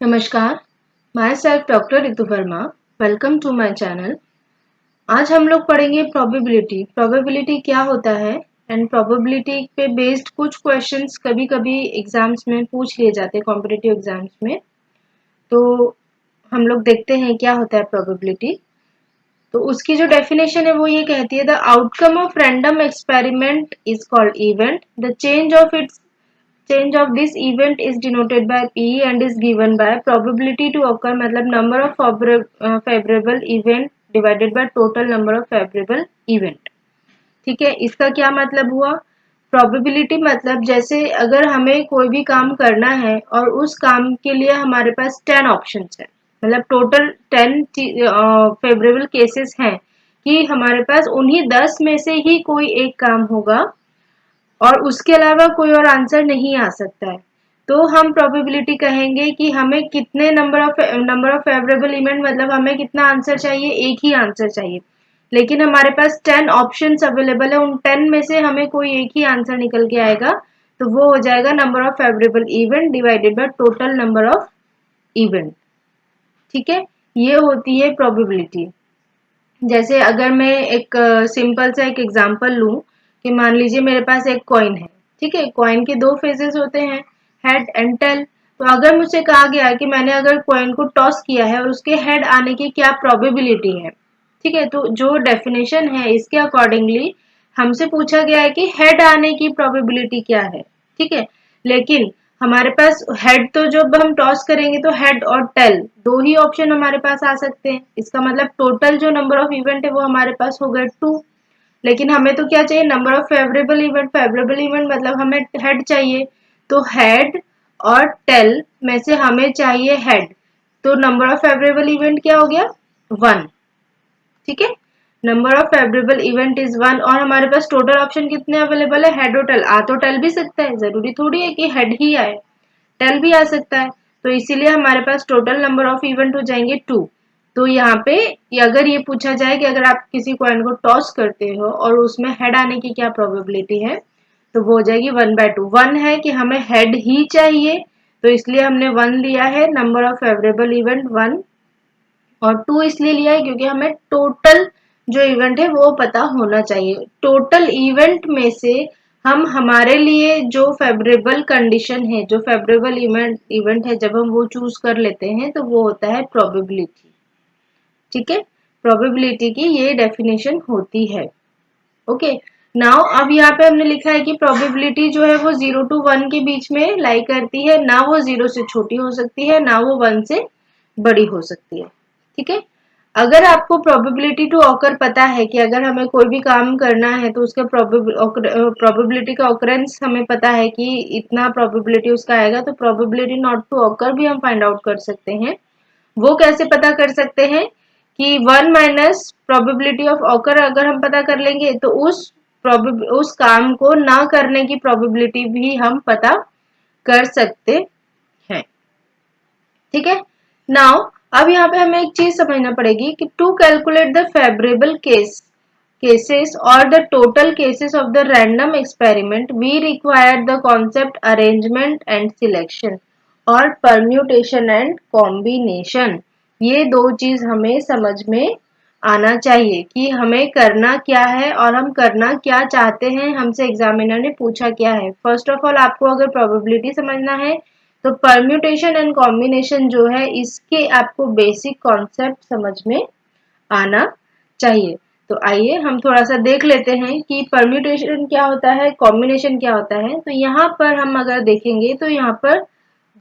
नमस्कार, myself doctor Ritu Verma. Welcome to my channel. आज हम लोग पढ़ेंगे प्रोबेबिलिटी। प्रोबेबिलिटी क्या होता है एंड प्रोबेबिलिटी पे बेस्ड कुछ क्वेश्चंस कभी कभी एग्जाम्स में पूछ लिए जाते हैं, कॉम्पिटिटिव एग्जाम्स में। तो हम लोग देखते हैं क्या होता है प्रोबेबिलिटी। तो उसकी जो डेफिनेशन है वो ये कहती है, the outcome of random experiment is called event. The change of this event is denoted by P and is given by probability to occur, मतलब number of favorable event divided by total number of favorable event। ठीक है, इसका क्या मतलब हुआ? probability मतलब जैसे अगर हमें कोई भी काम करना है और उस काम के लिए हमारे पास 10 ऑप्शंस है, मतलब टोटल 10 फेवरेबल केसेस हैं कि हमारे पास उन्हीं 10 में से ही कोई एक काम होगा और उसके अलावा कोई और आंसर नहीं आ सकता है। तो हम प्रोबेबिलिटी कहेंगे कि हमें कितने नंबर ऑफ फेवरेबल इवेंट, मतलब हमें कितना आंसर चाहिए, एक ही आंसर चाहिए, लेकिन हमारे पास 10 ऑप्शंस अवेलेबल है, उन 10 में से हमें कोई एक ही आंसर निकल के आएगा, तो वो हो जाएगा number of favourable event divided by total number of event. ठीक है, ये होती है प्रोबेबिलिटी। जैसे अगर मैं एक सिंपल सा एक एग्जांपल लूं कि मान लीजिए मेरे पास एक कॉइन है। ठीक है, कॉइन के दो फेजेस होते हैं, हेड एंड टेल। तो अगर मुझसे कहा गया है कि मैंने अगर कॉइन को टॉस किया है और उसके हेड आने की क्या प्रोबेबिलिटी है, ठीक है, तो जो डेफिनेशन है इसके अकॉर्डिंगली हमसे पूछा गया है कि हेड आने की प्रोबेबिलिटी क्या है। ठीक है, लेकिन हमारे पास हेड, तो जब हम टॉस करेंगे तो हेड और टेल दो ही ऑप्शन हमारे पास आ सकते हैं। इसका मतलब टोटल जो नंबर ऑफ इवेंट है वो हमारे पास हो गए 2। लेकिन हमें तो क्या चाहिए? Number of favourable event. Favourable event मतलब हमें हेड चाहिए, तो हेड और टेल में से हमें चाहिए हेड। तो नंबर ऑफ फेवरेबल इवेंट क्या हो गया? 1। ठीक है, number of favourable event is 1 और हमारे पास टोटल ऑप्शन कितने अवेलेबल है? हेड और टेल। आ तो टेल भी सकता है, जरूरी थोड़ी है कि हेड ही आए, टेल भी आ सकता है। तो इसीलिए हमारे पास टोटल नंबर ऑफ इवेंट हो जाएंगे 2। तो यहाँ पे अगर ये पूछा जाए कि अगर आप किसी कॉइन को टॉस करते हो और उसमें हेड आने की क्या प्रोबेबिलिटी है, तो वो हो जाएगी 1/2। 1 है कि हमें हेड ही चाहिए, तो इसलिए हमने 1 लिया है, नंबर ऑफ फेवरेबल इवेंट 1। और 2 इसलिए लिया है क्योंकि हमें टोटल जो इवेंट है वो पता होना चाहिए। टोटल इवेंट में से हम हमारे लिए जो फेवरेबल कंडीशन है, जो फेवरेबल इवेंट है, जब हम वो चूज कर लेते हैं तो वो होता है प्रोबेबिलिटी। ठीक है, प्रोबेबिलिटी की ये डेफिनेशन होती है। ओके, नाउ अब यहाँ पे हमने लिखा है कि प्रोबेबिलिटी जो है वो 0 to 1 के बीच में लाई करती है, ना वो 0 से छोटी हो सकती है, ना वो 1 से बड़ी हो सकती है। ठीक है, अगर आपको प्रोबेबिलिटी टू ऑकर पता है कि अगर हमें कोई भी काम करना है तो उसका प्रोबेबिलिटी का ऑकरेंस हमें पता है कि इतना प्रोबेबिलिटी उसका आएगा, तो प्रोबेबिलिटी नॉट टू ऑकर भी हम फाइंड आउट कर सकते हैं। वो कैसे पता कर सकते हैं कि 1 माइनस प्रोबेबिलिटी ऑफ ऑकर अगर हम पता कर लेंगे तो उस काम को ना करने की प्रोबेबिलिटी भी हम पता कर सकते हैं। ठीक है, नाउ अब यहाँ पे हमें एक चीज समझना पड़ेगी कि to calculate the favourable cases or the total cases of the random experiment, we require the concept arrangement and selection और permutation and combination। ये दो चीज हमें समझ में आना चाहिए कि हमें करना क्या है और हम करना क्या चाहते हैं, हमसे एग्जामिनर ने पूछा क्या है। फर्स्ट ऑफ ऑल आपको अगर प्रोबेबिलिटी समझना है तो परम्यूटेशन एंड कॉम्बिनेशन जो है इसके आपको बेसिक कॉन्सेप्ट समझ में आना चाहिए। तो आइए हम थोड़ा सा देख लेते हैं कि परम्यूटेशन क्या होता है, कॉम्बिनेशन क्या होता है। तो यहाँ पर हम अगर देखेंगे तो यहाँ पर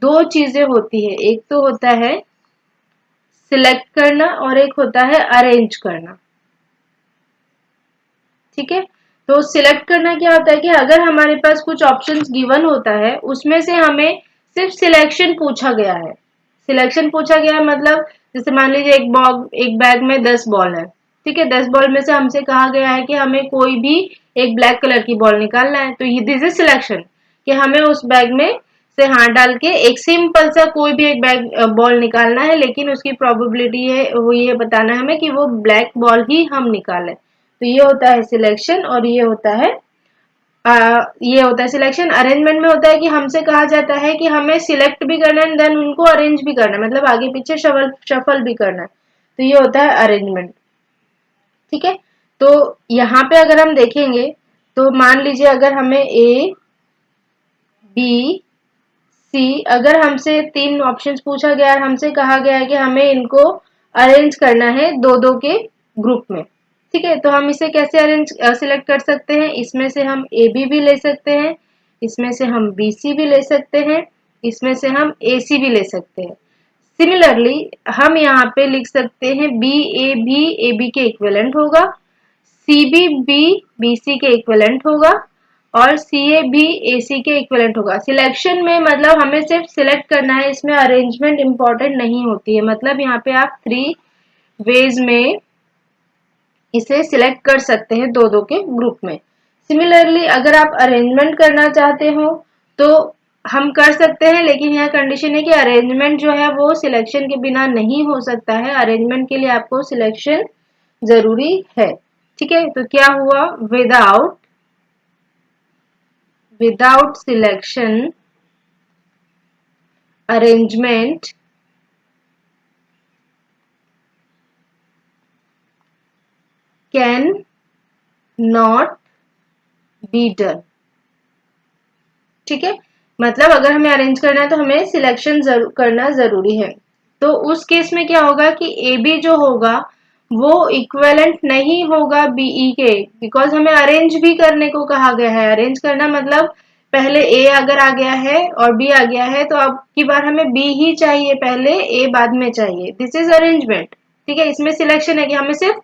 दो चीजें होती है, एक तो होता है सिलेक्ट करना और एक होता है अरेंज करना। ठीक है, तो सिलेक्ट करना क्या होता है कि अगर हमारे पास कुछ ऑप्शंस गिवन होता है उसमें से हमें सिर्फ सिलेक्शन पूछा गया है। सिलेक्शन पूछा गया है मतलब जैसे मान लीजिए एक बैग में 10 बॉल है। ठीक है, 10 बॉल में से हमसे कहा गया है कि हमें कोई भी एक ब्लैक कलर की बॉल निकालना है, तो ये दिस इज सिलेक्शन कि हमें उस बैग में से हाथ डाल के एक सिंपल सा कोई भी एक बैग बॉल निकालना है, लेकिन उसकी प्रोबेबिलिटी है वो ये बताना है हमें कि वो ब्लैक बॉल ही हम निकालें। तो ये होता है सिलेक्शन और ये होता है ये होता है सिलेक्शन। अरेंजमेंट में होता है कि हमसे कहा जाता है कि हमें सिलेक्ट भी करना है देन उनको अरेंज भी करना है, मतलब आगे पीछे शफल भी करना है, तो ये होता है अरेंजमेंट। ठीक है, तो यहाँ पे अगर हम देखेंगे तो मान लीजिए अगर हमें ए बी सी, अगर हमसे तीन ऑप्शंस पूछा गया है, हमसे कहा गया है कि हमें इनको अरेंज करना है दो दो के ग्रुप में। ठीक है, तो हम इसे कैसे अरेंज सिलेक्ट कर सकते हैं, इसमें से हम ए बी भी ले सकते हैं, इसमें से हम बी सी भी ले सकते हैं, इसमें से हम ए सी भी ले सकते हैं। सिमिलरली हम यहाँ पे लिख सकते हैं बी ए बी के इक्विवेलेंट होगा, सी बी बी सी के इक्विवेलेंट होगा और सी ए भी ए सी के इक्विवेलेंट होगा। सिलेक्शन में मतलब हमें सिर्फ सिलेक्ट करना है, इसमें अरेंजमेंट इंपॉर्टेंट नहीं होती है, मतलब यहाँ पे आप 3 वेज में इसे सिलेक्ट कर सकते हैं दो दो के ग्रुप में। सिमिलरली अगर आप अरेंजमेंट करना चाहते हो तो हम कर सकते हैं, लेकिन यहाँ कंडीशन है कि अरेंजमेंट जो है वो सिलेक्शन के बिना नहीं हो सकता है, अरेंजमेंट के लिए आपको सिलेक्शन जरूरी है। ठीक है, तो क्या हुआ, without selection arrangement can not be done. ठीक है, मतलब अगर हमें अरेंज करना है तो हमें सिलेक्शन करना जरूरी है। तो उस केस में क्या होगा कि ए बी जो होगा वो इक्विवेलेंट नहीं होगा बीई के, बिकॉज हमें अरेंज भी करने को कहा गया है। अरेंज करना मतलब पहले ए अगर आ गया है और बी आ गया है तो अब की बार हमें बी ही चाहिए, पहले ए बाद में चाहिए, दिस इज अरेंजमेंट। ठीक है, इसमें सिलेक्शन है कि हमें सिर्फ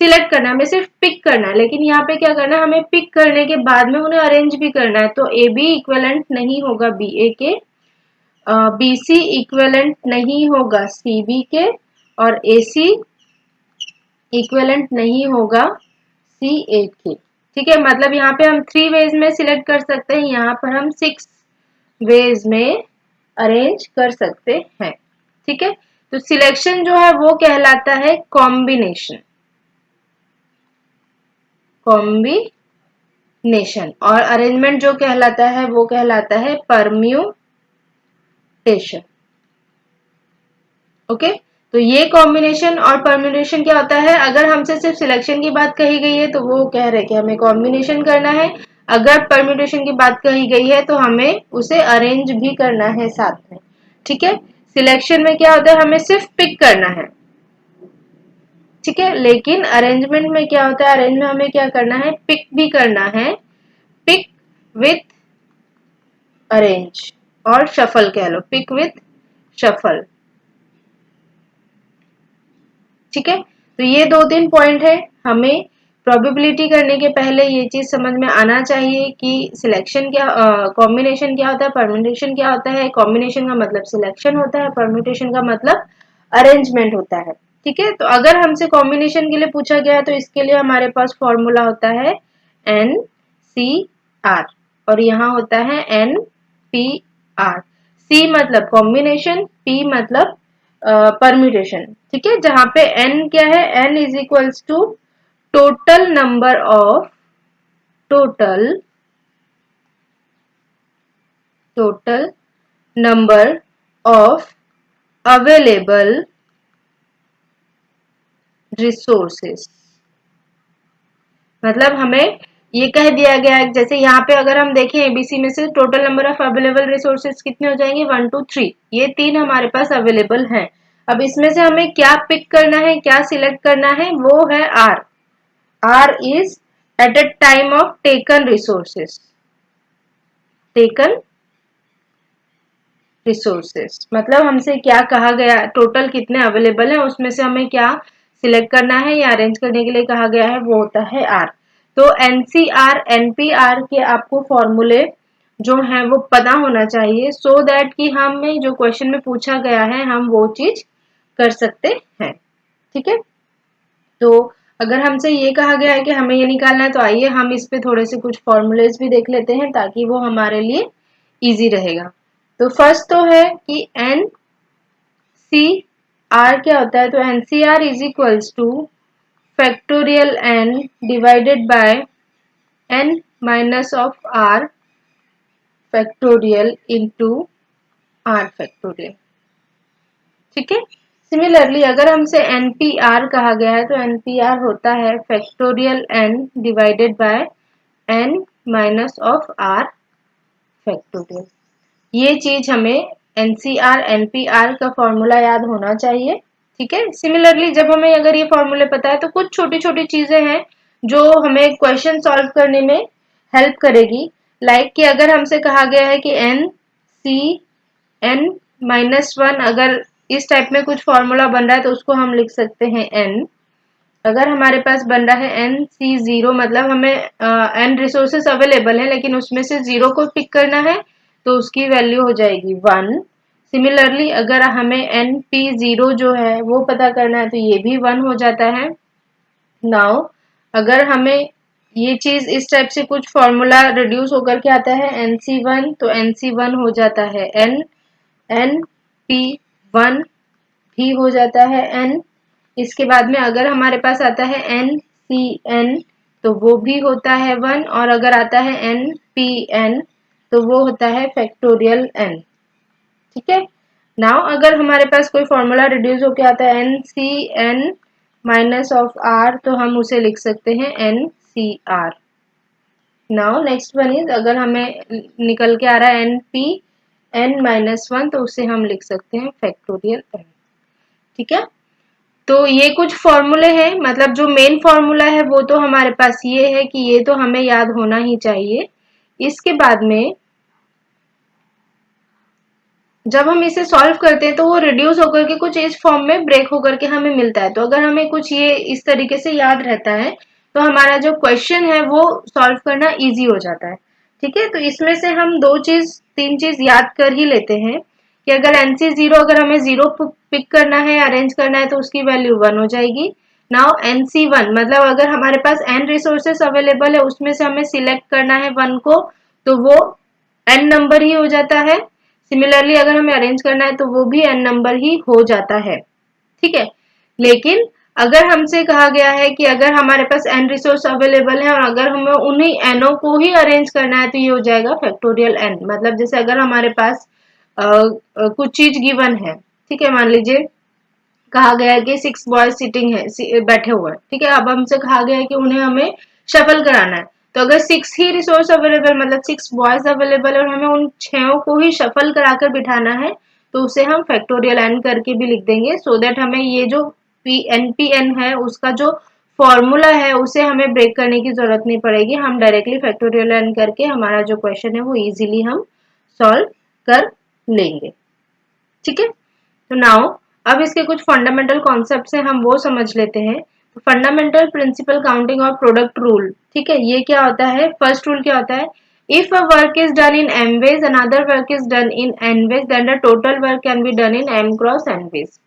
सिलेक्ट करना है, हमें सिर्फ पिक करना है, लेकिन यहाँ पे क्या करना है, हमें पिक करने के बाद में उन्हें अरेंज भी करना है। तो ए बी इक्विवेलेंट नहीं होगा बी ए के, बी सी इक्विवेलेंट नहीं होगा सी बी के और ए सी इक्विवेलेंट नहीं होगा सी ए के। ठीक है, मतलब यहाँ पे हम 3 वेज में सिलेक्ट कर सकते हैं, यहाँ पर हम 6 वेज में अरेंज कर सकते हैं। ठीक है, तो सिलेक्शन जो है वो कहलाता है कॉम्बिनेशन, और अरेंजमेंट जो कहलाता है वो कहलाता है परम्यूटेशन। ओके, तो ये कॉम्बिनेशन और परम्यूटेशन क्या होता है, अगर हमसे सिर्फ सिलेक्शन की बात कही गई है तो वो कह रहे हैं कि हमें कॉम्बिनेशन करना है, अगर परम्यूटेशन की बात कही गई है तो हमें उसे अरेंज भी करना है साथ में। ठीक है, सिलेक्शन में क्या होता है, हमें सिर्फ पिक करना है। ठीक है, लेकिन अरेंजमेंट में क्या होता है, अरेंज में हमें क्या करना है, पिक भी करना है, पिक विथ अरेंज और शफल कह लो, पिक विथ शफल। ठीक है, तो ये 2-3 पॉइंट है, हमें प्रोबेबिलिटी करने के पहले ये चीज समझ में आना चाहिए कि सिलेक्शन क्या, कॉम्बिनेशन क्या होता है, परम्यूटेशन क्या होता है। कॉम्बिनेशन का मतलब सिलेक्शन होता है, परम्यूटेशन का मतलब अरेंजमेंट होता है। ठीक है, तो अगर हमसे कॉम्बिनेशन के लिए पूछा गया तो इसके लिए हमारे पास फॉर्मूला होता है NCR और यहाँ होता है NPR। C मतलब कॉम्बिनेशन, P मतलब परम्यूटेशन। ठीक है, जहां पे n क्या है, n is equals to total number of total number of available resources. मतलब हमें ये कह दिया गया है, जैसे यहाँ पे अगर हम देखें एबीसी में से total number of available resources कितने हो जाएंगे, 1 2 3, ये 3 हमारे पास अवेलेबल हैं। अब इसमें से हमें क्या पिक करना है, क्या सिलेक्ट करना है, वो है R. R is at a time of taken resources, taken resources मतलब हमसे क्या कहा गया, टोटल कितने अवेलेबल है उसमें से हमें क्या सिलेक्ट करना है या अरेंज करने के लिए कहा गया है, वो होता है आर। तो एनसीआर एनपीआर के आपको फॉर्मूले जो है वो पता होना चाहिए, सो दैट कि हमें जो क्वेश्चन में पूछा गया है हम वो चीज कर सकते हैं। ठीक है, तो अगर हमसे ये कहा गया है कि हमें ये निकालना है तो आइए हम इस पे थोड़े से कुछ फॉर्मूलेज भी देख लेते हैं ताकि वो हमारे लिए इजी रहेगा। तो फर्स्ट तो है कि एन सी आर क्या होता है, तो n C r is equals to factorial n divided by n minus of r factorial into r factorial. ठीक है। सिमिलरली अगर हमसे NPR कहा गया है तो NPR होता है factorial n divided by n minus of r factorial. ये चीज हमें NCR NPR का फॉर्मूला याद होना चाहिए। ठीक है। सिमिलरली जब हमें अगर ये फॉर्मूले पता है तो कुछ छोटी छोटी चीजें हैं जो हमें क्वेश्चन सॉल्व करने में हेल्प करेगी। लाइक कि अगर हमसे कहा गया है कि n माइनस वन, अगर इस टाइप में कुछ फॉर्मूला बन रहा है तो उसको हम लिख सकते हैं n। अगर हमारे पास बन रहा है NC0 मतलब हमें n रिसोर्सेस अवेलेबल है लेकिन उसमें से 0 को पिक करना है तो उसकी वैल्यू हो जाएगी 1। सिमिलरली अगर हमें NP0 जो है वो पता करना है तो ये भी 1 हो जाता है। नाउ अगर हमें ये चीज इस टाइप से कुछ फॉर्मूला रिड्यूस होकर के आता है NC1 तो NC1 हो जाता है NP1 भी हो जाता है n। इसके बाद में अगर हमारे पास आता है NCN तो वो भी होता है 1, और अगर आता है NPN तो वो होता है फैक्टोरियल n। ठीक है। नाउ अगर हमारे पास कोई फॉर्मूला रिड्यूस होके आता है NCN माइनस ऑफ R तो हम उसे लिख सकते हैं NCR। Now next one is अगर हमें निकल के आ रहा है NPN माइनस वन तो उसे हम लिख सकते हैं फैक्टोरियल n। ठीक है। तो ये कुछ फॉर्मूले हैं, मतलब जो मेन फॉर्मूला है वो तो हमारे पास ये है कि ये तो हमें याद होना ही चाहिए। इसके बाद में जब हम इसे सॉल्व करते हैं तो वो रिड्यूस होकर के कुछ इस फॉर्म में ब्रेक होकर के हमें मिलता है। तो अगर हमें कुछ ये इस तरीके से याद रहता है तो हमारा जो क्वेश्चन है वो सॉल्व करना इजी हो जाता है। ठीक है। तो इसमें से हम तीन चीज याद कर ही लेते हैं कि अगर NC0 अगर हमें 0 पिक करना है, अरेंज करना है तो उसकी वैल्यू 1 हो जाएगी। नाउ NC1 मतलब अगर हमारे पास n रिसोर्सेस अवेलेबल है उसमें से हमें सिलेक्ट करना है 1 को तो वो n नंबर ही हो जाता है। सिमिलरली अगर हमें अरेंज करना है तो वो भी n नंबर ही हो जाता है। ठीक है। लेकिन अगर हमसे कहा गया है कि अगर हमारे पास n रिसोर्स अवेलेबल है और अगर हमें उन्हीं nओ को ही अरेंज करना है तो ये हो जाएगा फैक्टोरियल n। मतलब जैसे अगर हमारे पास कुछ चीज गिवन है, ठीक है, मान लीजिए कहा गया है कि 6 बॉयज सिटिंग है, बैठे हुए हैं। ठीक है। अब हमसे कहा गया है कि उन्हें हमें शफल कराना है तो अगर 6 ही रिसोर्स अवेलेबल मतलब 6 बॉयज अवेलेबल है और हमें उन 6 को ही शफल कराकर बिठाना है तो उसे हम फैक्टोरियल n करके भी लिख देंगे सो दैट हमें ये जो NPN है उसका जो फॉर्मूला है उसे हमें ब्रेक करने की जरूरत नहीं पड़ेगी। हम डायरेक्टली फैक्टोरियल n करके हमारा जो क्वेश्चन है वो इजीली हम सॉल्व कर लेंगे। ठीक है। तो नाउ अब इसके कुछ फंडामेंटल कॉन्सेप्ट्स हैं, हम वो समझ लेते हैं। तो फंडामेंटल प्रिंसिपल काउंटिंग और प्रोडक्ट रूल। ठीक है। ये क्या होता है? फर्स्ट रूल क्या होता है? If a work is done in m ways another work is done in n ways then the total work can be done in m cross n ways।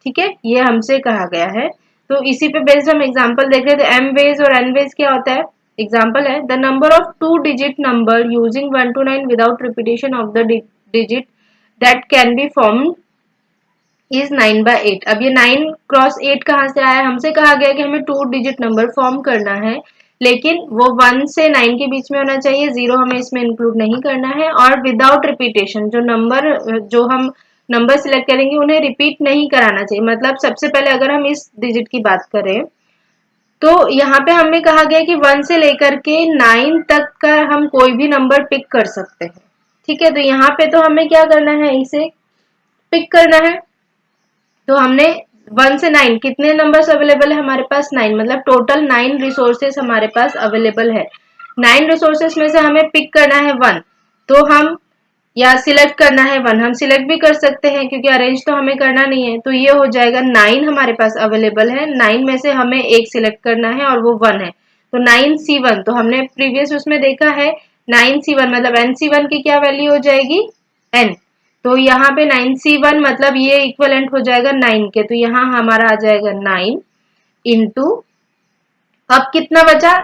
ठीक है। ये हमसे कहा गया है तो इसी पे बेस्ड हम एग्जांपल देख रहे थे। m ways और n ways क्या होता है? एग्जांपल है the number of 2 digit number using 1 to 9 without repetition of the digit that can be formed is 9/8। अब ये 9 क्रॉस 8 कहाँ से आया? हमसे कहा गया कि हमें 2 डिजिट नंबर फॉर्म करना है लेकिन वो 1 से 9 के बीच में होना चाहिए, 0 हमें इसमें इंक्लूड नहीं करना है और विदाउट रिपीटेशन जो हम नंबर सिलेक्ट करेंगे उन्हें रिपीट नहीं कराना चाहिए। मतलब सबसे पहले अगर हम इस डिजिट की बात करें तो यहाँ पे हमें कहा गया कि 1 से लेकर के 9 तक का हम कोई भी नंबर पिक कर सकते हैं। ठीक है। तो यहाँ पे तो हमें क्या करना है? इसे पिक करना है। तो हमने 1 से 9 कितने नंबर्स अवेलेबल है हमारे पास? 9 मतलब टोटल 9 रिसोर्सेस हमारे पास अवेलेबल है। 9 रिसोर्सेस में से हमें पिक करना है 1 तो हम या सिलेक्ट करना है 1, हम सिलेक्ट भी कर सकते हैं क्योंकि अरेंज तो हमें करना नहीं है। तो ये हो जाएगा 9 हमारे पास अवेलेबल है, 9 में से हमें एक सिलेक्ट करना है और वो 1 है तो 9C1। तो हमने प्रीवियस उसमें देखा है 9C1 मतलब NC1 की क्या वैल्यू हो जाएगी? n। तो यहाँ पे 9C1 मतलब ये इक्वलेंट हो जाएगा 9 के, तो यहाँ हमारा आ जाएगा 9 इंटू अब कितना बचा?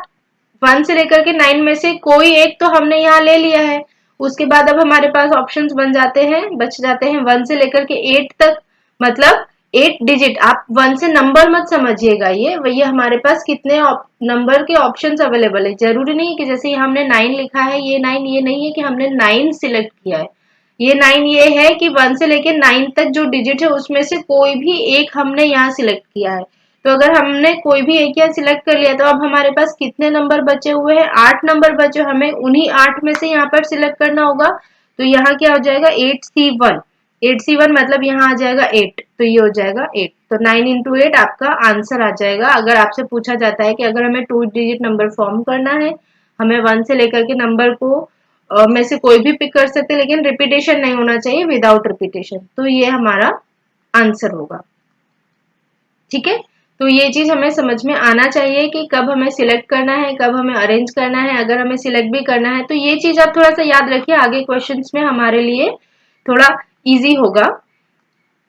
1 से लेकर के 9 में से कोई एक तो हमने यहाँ ले लिया है। उसके बाद अब हमारे पास ऑप्शंस बच जाते हैं 1 से लेकर के 8 तक। मतलब 8 डिजिट, आप 1 से नंबर मत समझिएगा, ये हमारे पास कितने नंबर के ऑप्शंस अवेलेबल है। जरूरी नहीं है कि जैसे हमने 9 लिखा है, ये 9 ये नहीं है कि हमने 9 सिलेक्ट किया है। ये 9 ये है कि 1 से लेके 9 तक जो डिजिट है उसमें से कोई भी एक हमने यहाँ सिलेक्ट किया है। तो अगर हमने कोई भी एक यहाँ सिलेक्ट कर लिया तो अब हमारे पास कितने नंबर बचे हुए हैं, 8 नंबर बचे, हमें उन्हीं 8 में से यहाँ पर सिलेक्ट करना होगा। तो यहाँ क्या हो जाएगा 8C1, 8C1 मतलब यहाँ आ जाएगा 8, तो ये हो जाएगा 8। तो 9 इंटू 8 आपका आंसर आ जाएगा। अगर आपसे पूछा जाता है कि अगर हमें 2 डिजिट नंबर फॉर्म करना है, हमें 1 से लेकर के नंबर को में से कोई भी पिक कर सकते हैं, लेकिन रिपीटेशन नहीं होना चाहिए, विदाउट रिपीटेशन, तो ये हमारा आंसर होगा। ठीक है, तो ये चीज हमें समझ में आना चाहिए कि कब हमें सिलेक्ट करना है, कब हमें अरेंज करना है। अगर हमें सिलेक्ट भी करना है तो ये चीज आप थोड़ा सा याद रखिए, आगे क्वेश्चंस में हमारे लिए थोड़ा इजी होगा।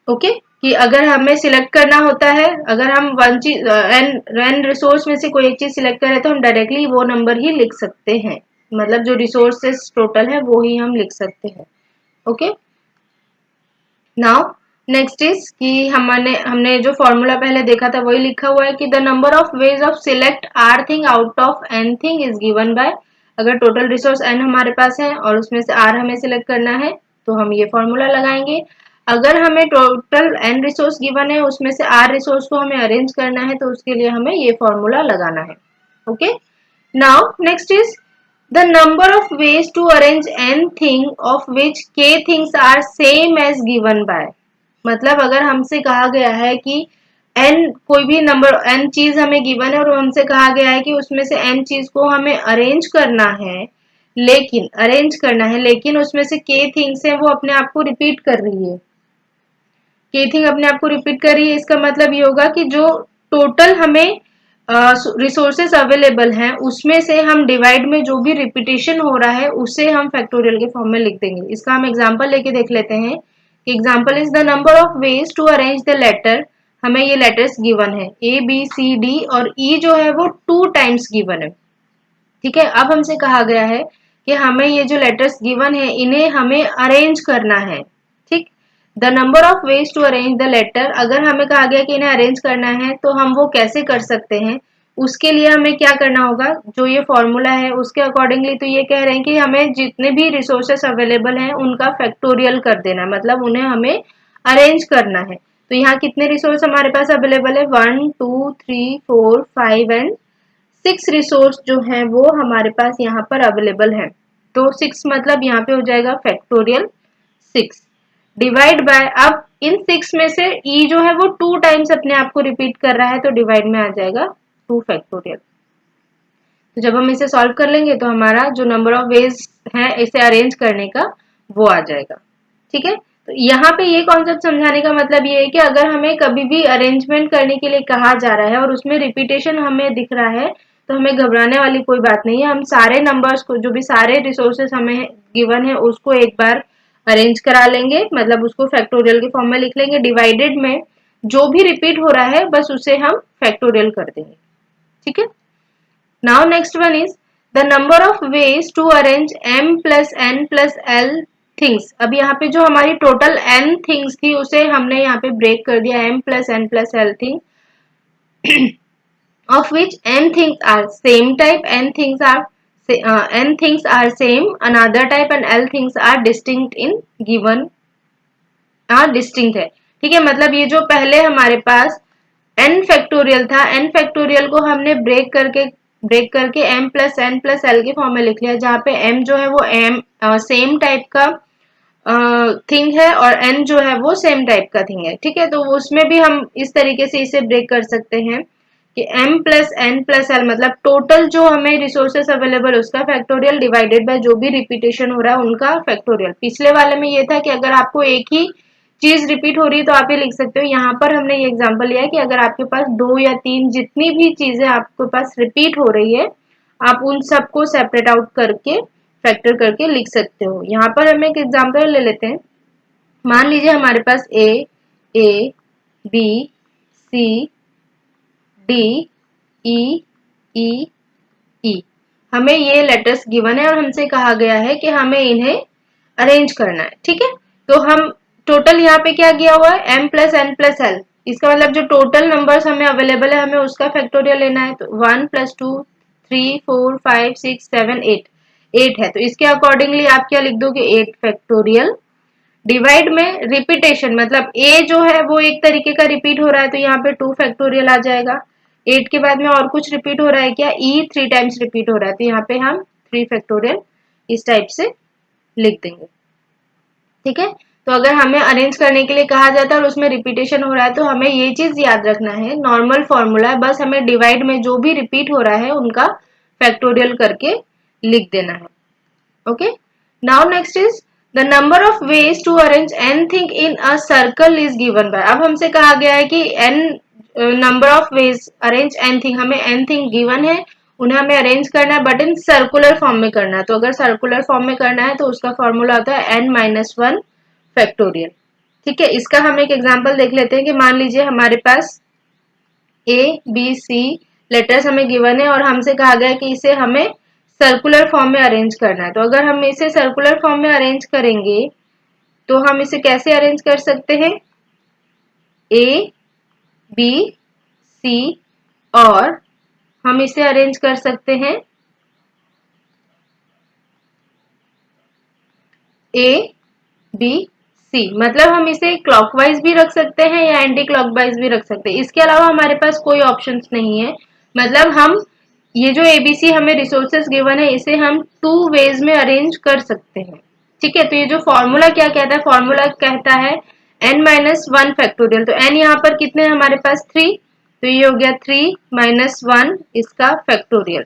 ओके, कि अगर हमें सिलेक्ट करना होता है, अगर हम वन चीज एन रिसोर्स में से कोई एक चीज सिलेक्ट करें तो हम डायरेक्टली वो नंबर ही लिख सकते हैं, मतलब जो रिसोर्सेस टोटल है वो ही हम लिख सकते हैं। ओके, नाउ नेक्स्ट इज कि हमने जो फॉर्मूला पहले देखा था वही लिखा हुआ है कि the number of ways of select r thing out of n thing is given by, अगर टोटल रिसोर्स एन हमारे पास है और उसमें से आर हमें सिलेक्ट करना है तो हम ये फॉर्मूला लगाएंगे। अगर हमें टोटल एन रिसोर्स गिवन है, उसमें से आर रिसोर्स को हमें अरेंज करना है तो उसके लिए हमें ये फॉर्मूला लगाना है। Okay, now next is the number of ways to arrange n thing of which k things are same as given by, मतलब अगर हमसे कहा गया है कि n कोई भी नंबर n चीज हमें गिवन है और हमसे कहा गया है कि उसमें से n चीज को हमें अरेंज करना है, लेकिन उसमें से k थिंग्स है वो अपने आप को रिपीट कर रही है, k थिंग अपने आप को रिपीट कर रही है। इसका मतलब ये होगा कि जो टोटल हमें रिसोर्सेस अवेलेबल हैं उसमें से हम डिवाइड में जो भी रिपीटेशन हो रहा है उसे हम फैक्टोरियल के फॉर्म में लिख देंगे। इसका हम एग्जांपल लेके देख लेते हैं। Example is the number of ways to arrange the letter, हमें ये लेटर्स गिवन है ए बी सी डी और ई जो है वो 2 टाइम्स गिवन है। ठीक है, अब हमसे कहा गया है कि हमें ये जो लेटर्स गिवन है इन्हें हमें अरेंज करना है। ठीक, the number of ways to arrange the letter, अगर हमें कहा गया कि इन्हें अरेंज करना है तो हम वो कैसे कर सकते हैं, उसके लिए हमें क्या करना होगा, जो ये फॉर्मूला है उसके अकॉर्डिंगली तो ये कह रहे हैं कि हमें जितने भी रिसोर्सेस अवेलेबल हैं उनका फैक्टोरियल कर देना है, मतलब उन्हें हमें अरेंज करना है। तो यहाँ कितने रिसोर्स हमारे पास अवेलेबल है, 1 2 3 4 5 एंड 6 रिसोर्स जो है वो हमारे पास यहाँ पर अवेलेबल है। तो 6 मतलब यहाँ पे हो जाएगा फैक्टोरियल 6 डिवाइड बाय, अब इन 6 में से ई जो है वो 2 टाइम्स अपने आप को रिपीट कर रहा है तो डिवाइड में आ जाएगा 2 फैक्टोरियल। तो जब हम इसे सॉल्व कर लेंगे तो हमारा जो नंबर ऑफ वेज है इसे अरेंज करने का वो आ जाएगा। ठीक है, तो यहाँ पे ये कॉन्सेप्ट समझाने का मतलब ये है कि अगर हमें कभी भी अरेंजमेंट करने के लिए कहा जा रहा है और उसमें रिपीटेशन हमें दिख रहा है तो हमें घबराने वाली कोई बात नहीं है। हम सारे नंबर्स को, जो भी सारे रिसोर्सेस हमें गिवन है उसको एक बार अरेंज करा लेंगे, मतलब उसको फैक्टोरियल के फॉर्म में लिख लेंगे, डिवाइडेड में जो भी रिपीट हो रहा है बस उसे हम फैक्टोरियल कर देंगे। ठीक है, now next one is the number of ways to arrange m plus n plus l things. अब यहाँ पे जो हमारी टोटल n थिंग्स थी उसे हमने यहाँ पे ब्रेक कर दिया, m plus n plus l thing of which n things are same type, n things are same another type and l things are distinct in given distinct है। ठीक है, मतलब ये जो पहले हमारे पास n फैक्टोरियल था, n फैक्टोरियल को हमने ब्रेक करके m plus n plus l के फॉर्म में लिख लिया, जहाँ पे m जो है वो m सेम टाइप का थिंग है और n जो है वो सेम टाइप का थिंग है। ठीक है, तो उसमें भी हम इस तरीके से इसे ब्रेक कर सकते हैं कि m plus n plus l मतलब टोटल जो हमें रिसोर्सेस अवेलेबल उसका फैक्टोरियल डिवाइडेड बाय जो भी रिपीटेशन हो रहा है उनका फैक्टोरियल। पिछले वाले में ये था कि अगर आपको एक ही चीज रिपीट हो रही है तो आप ये लिख सकते हो। यहाँ पर हमने ये एग्जांपल लिया है कि अगर आपके पास 2 या 3 जितनी भी चीजें आपके पास रिपीट हो रही है आप उन सबको सेपरेट आउट करके फैक्टर करके लिख सकते हो। यहाँ पर हम एक एग्जांपल ले लेते हैं। मान लीजिए हमारे पास A B C D E ई ई, हमें ये लेटर्स गिवन है और हमसे कहा गया है कि हमें इन्हें अरेंज करना है। ठीक है, तो हम टोटल यहाँ पे क्या किया हुआ है m plus n plus l, इसका मतलब जो टोटल नंबर्स हमें अवेलेबल है हमें उसका फैक्टोरियल लेना है। तो 1 + 2 3 4 5 6 7 8 8 है, तो इसके अकॉर्डिंगली आप क्या लिख दोगे 8 फैक्टोरियल। डिवाइड में रिपीटेशन मतलब ए जो है वो एक तरीके का रिपीट हो रहा है तो यहाँ पे 2 फैक्टोरियल आ जाएगा। 8 के बाद में और कुछ रिपीट हो रहा है क्या, ई 3 टाइम्स रिपीट हो रहा है तो यहाँ पे हम 3 फैक्टोरियल इस टाइप से लिख देंगे। ठीक है, तो अगर हमें अरेंज करने के लिए कहा जाता है और उसमें रिपीटेशन हो रहा है तो हमें ये चीज याद रखना है, नॉर्मल फॉर्मूला है, बस हमें डिवाइड में जो भी रिपीट हो रहा है उनका फैक्टोरियल करके लिख देना है। Okay, now next is the number of ways to arrange anything in a circle is given by. अब हमसे कहा गया है कि n number of ways arrange anything, हमें एनीथिंग गिवन है उन्हें हमें अरेंज करना है बट इन सर्कुलर फॉर्म में करना है। तो अगर सर्कुलर फॉर्म में करना है तो उसका फॉर्मूला होता है n-1 फैक्टोरियल। ठीक है, इसका हम एक एग्जांपल देख लेते हैं कि मान लीजिए हमारे पास ए बी सी लेटर्स हमें गिवन है और हमसे कहा गया है कि इसे हमें सर्कुलर फॉर्म में अरेंज करना है। तो अगर हम इसे सर्कुलर फॉर्म में अरेंज करेंगे तो हम इसे कैसे अरेंज कर सकते हैं, ए बी सी और हम इसे अरेंज कर सकते हैं ए बी सी, मतलब हम इसे क्लॉकवाइज भी रख सकते हैं या एंटी क्लॉकवाइज भी रख सकते हैं। इसके अलावा हमारे पास कोई ऑप्शंस नहीं है, मतलब हम ये जो एबीसी हमें रिसोर्सेज गिवन है इसे हम 2 वेज में अरेंज कर सकते हैं। ठीक है, तो ये जो फॉर्मूला क्या कहता है, फॉर्मूला कहता है n-1 फैक्टोरियल। तो n यहाँ पर कितने हैं हमारे पास 3, तो ये हो गया 3 - 1 इसका फैक्टोरियल।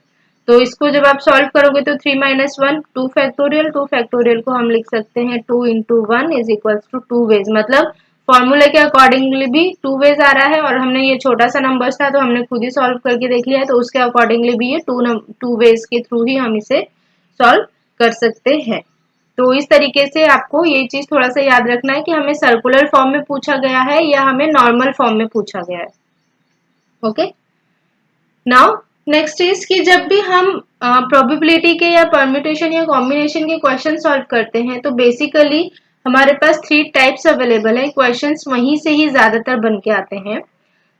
तो इसको जब आप सॉल्व करोगे तो 3 - 1 2 फैक्टोरियल, 2 फैक्टोरियल को हम लिख सकते हैं 2 × 1 इज इक्वल्स टू 2 वेज, मतलब फॉर्मूले के अकॉर्डिंगली भी 2 वेज आ रहा है और हमने ये छोटा सा नंबर था तो हमने खुद ही सॉल्व करके देख लिया है तो उसके अकॉर्डिंगली भी ये 2 वेज के थ्रू ही हम इसे सॉल्व कर सकते हैं। तो इस तरीके से आपको ये चीज थोड़ा सा याद रखना है कि हमें सर्कुलर फॉर्म में पूछा गया है या हमें नॉर्मल फॉर्म में पूछा गया है। ओके, नाउ नेक्स्ट इज कि जब भी हम प्रोबेबिलिटी के या परम्यूटेशन या कॉम्बिनेशन के क्वेश्चन सॉल्व करते हैं तो बेसिकली हमारे पास 3 टाइप्स अवेलेबल है, क्वेश्चंस वहीं से ही ज्यादातर बन के आते हैं।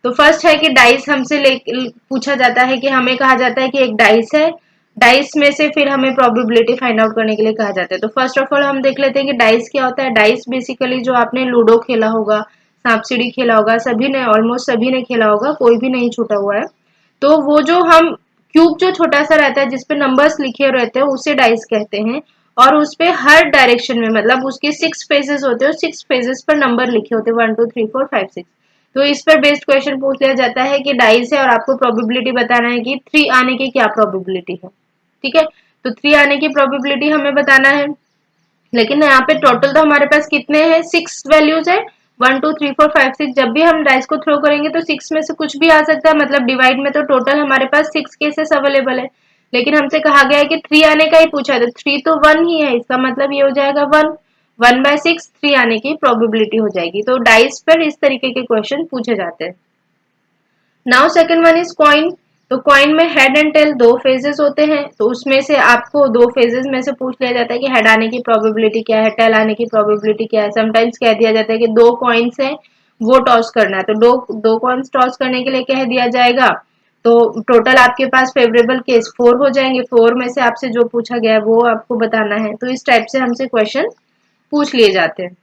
तो फर्स्ट है कि डाइस हमसे पूछा जाता है कि हमें कहा जाता है कि एक डाइस है, डाइस में से फिर हमें प्रोबेबिलिटी फाइंड आउट करने के लिए कहा जाता है। तो फर्स्ट ऑफ ऑल हम देख लेते हैं कि डाइस क्या होता है। डाइस बेसिकली जो आपने लूडो खेला होगा, सांप सीढ़ी खेला होगा, सभी ने ऑलमोस्ट सभी ने खेला होगा, कोई भी नहीं छूटा हुआ है। तो वो जो हम क्यूब जो छोटा सा रहता है जिसपे नंबर्स लिखे रहते हैं उसे डाइस कहते हैं और उसपे हर डायरेक्शन में मतलब उसके 6 फेजेस होते हैं, 6 फेजेस पर नंबर लिखे होते हैं 1 2 3 4 5 6। तो इस पर बेस्ड क्वेश्चन पूछ लिया जाता है कि डाइस है और आपको प्रोबेबिलिटी बताना है कि 3 आने की क्या प्रोबेबिलिटी है। ठीक है, तो 3 आने की प्रोबेबिलिटी हमें बताना है, लेकिन यहाँ पे टोटल तो हमारे पास कितने हैं 6 वैल्यूज है 1 2 3 4 5 6। जब भी हम डाइस को थ्रो करेंगे तो 6 में से कुछ भी आ सकता है, मतलब डिवाइड में तो टोटल हमारे पास 6 केसेस अवेलेबल है, लेकिन हमसे कहा गया है कि 3 आने का ही पूछा है तो 3 तो 1 ही है, इसका मतलब ये हो जाएगा 1/6 3 आने की प्रोबेबिलिटी हो जाएगी। तो डाइस पर इस तरीके के क्वेश्चन पूछे जाते हैं। Now second one is coin. तो कॉइन में हेड एंड टेल 2 फेजेस होते हैं, तो उसमें से आपको 2 फेजेस में से पूछ लिया जाता है कि हेड आने की प्रोबेबिलिटी क्या है, टेल आने की प्रोबेबिलिटी क्या है। समटाइम्स कह दिया जाता है कि 2 कॉइन्स हैं वो टॉस करना है, तो दो कॉइन्स टॉस करने के लिए कह दिया जाएगा। तो टोटल आपके पास फेवरेबल केस 4 हो जाएंगे, 4 में से आपसे जो पूछा गया है वो आपको बताना है। तो इस टाइप से हमसे क्वेश्चन पूछ लिए जाते हैं।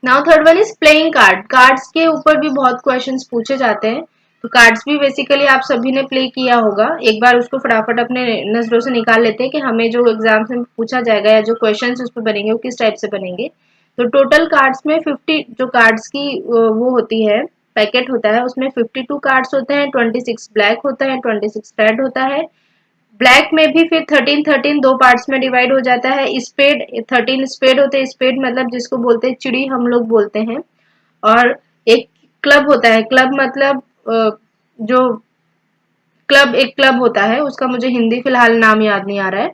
Now third one is playing card. Cards के ऊपर भी बहुत क्वेश्चंस पूछे जाते हैं, तो कार्ड्स भी बेसिकली आप सभी ने प्ले किया होगा। एक बार उसको फटाफट अपने नजरों से निकाल लेते हैं कि हमें जो एग्जाम्स में पूछा जाएगा या जो क्वेश्चंस उस पर बनेंगे वो किस टाइप से बनेंगे। तो टोटल कार्ड्स में 50 जो कार्ड्स की वो होती है पैकेट होता है उसमें 52 कार्ड्स होते हैं, 26 ब्लैक होता है, 26 रेड होता है। ब्लैक में भी फिर 13 दो पार्ट्स में डिवाइड हो जाता है। स्पेड 13 स्पेड होते हैं, स्पेड मतलब जिसको बोलते हैं चिड़ी हम लोग बोलते हैं। और एक क्लब होता है, क्लब मतलब जो क्लब एक क्लब होता है उसका मुझे हिंदी फिलहाल नाम याद नहीं आ रहा है।